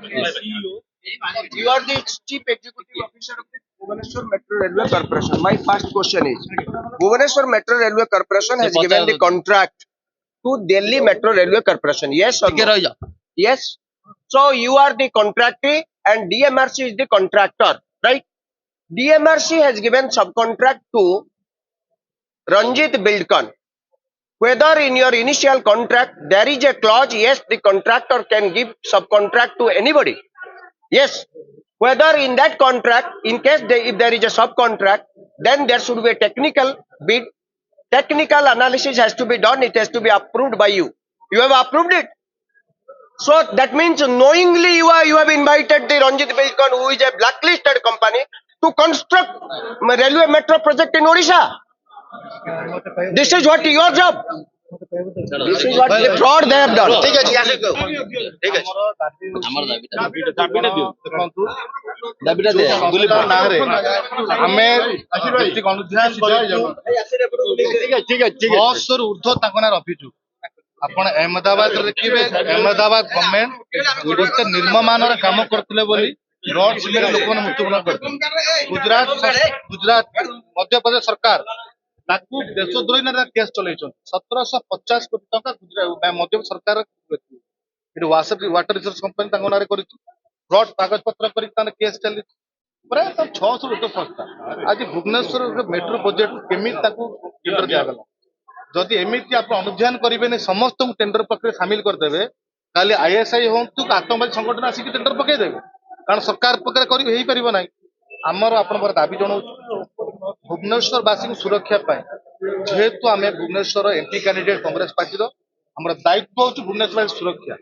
You are the Chief Executive Officer of the Bhubaneswar Metro Railway Corporation. My first question is, Bhubaneswar Metro Railway Corporation has given the contract to Delhi Metro Railway Corporation. Yes or no? Yes. So you are the contractee and DMRC is the contractor, right? DMRC has given subcontract to Ranjit Buildcon. Whether in your initial contract there is a clause, yes, the contractor can give subcontract to anybody. Yes. Whether in that contract, in case if there is a subcontract, then there should be a technical bid. Technical analysis has to be done. It has to be approved by you. You have approved it. So that means knowingly you have invited the Ranjit Buildcon, who is a blacklisted company, to construct railway metro project in Odisha. This is what your job. This is what the fraud they have done. ଆପଣ अहमदाबाद ଦେଖିବେ Ahmedabad government ଗୋଟେ ନିର୍ମମାନ କାମ କରୁଥିଲେ ବୋଲି road cement ଲୋକମାନେ ମୃତ୍ୟୁବରଣ କରିଥିଲେ। ଗୁଜରାଟ ମଧ୍ୟପ୍ରଦେଶ ସରକାର ତାକୁ ଦେଶଦ୍ରୋହୀ କେସ୍ ଚଲେଇଛନ୍ତି। 1750 କୋଟି ଟଙ୍କା ମଧ୍ୟ ସରକାର ଏଠି ୱାଟର ରିସୋର୍ସ କମ୍ପାନୀ ତାଙ୍କ ନାଁରେ କରିଛି। ଫ୍ରଡ୍ କାଗଜ ପତ୍ର କରି ତାଙ୍କ କେସ୍ ଚାଲିଛି। ପ୍ରାୟ 600 ଲୋକ ସଂସ୍ଥା ଆଜି ଭୁବନେଶ୍ୱର ମେଟ୍ରୋ ପ୍ରୋଜେକ୍ଟ କେମିତି ତାକୁ ଟେଣ୍ଡର ଦିଆଗଲା। ଯଦି ଏମିତି ଆପଣ ଅନୁଧ୍ୟାନ କରିବେନି ସମସ୍ତଙ୍କୁ ଟେଣ୍ଡର ପ୍ରକ୍ରିୟା ସାମିଲ କରିଦେବେ, ତାହେଲେ ଆଇଏସ୍ଆଇ ହୁଅନ୍ତୁ ଆତଙ୍କବାଦୀ ସଂଗଠନ ଆସିକି ଟେଣ୍ଡର ପକେଇଦେବେ। କାରଣ ସରକାର ପକ୍ଷରେ କରି ହେଇପାରିବ ନାହିଁ। ଆମର ଆପଣଙ୍କର ଦାବି ଜଣାଉଛୁ ଭୁବନେଶ୍ୱରବାସୀଙ୍କୁ ସୁରକ୍ଷା ପାଇଁ, ଯେହେତୁ ଆମେ ଭୁବନେଶ୍ୱର ଏମପି କ୍ୟାଣ୍ଡିଡେଟ୍ କଂଗ୍ରେସ ପାର୍ଟିର, ଆମର ଦାୟିତ୍ୱ ହଉଛି ଭୁବନେଶ୍ୱର ସୁରକ୍ଷା।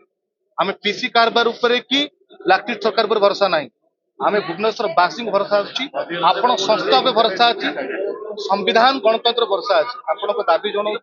ଆମେ ପିସି କାରବାର ଉପରେ କି ଲାଠି ସରକାର ଉପରେ ଭରସା ନାହିଁ। ଆମେ ଭୁବନେଶ୍ୱର ବାସୀଙ୍କୁ ଭରସା ଅଛି, ଆପଣ ସଂସ୍ଥା ଉପରେ ଭରସା ଅଛି, संविधान गणतंत्र भरसा अच्छे आपको दाबी जनाऊँ।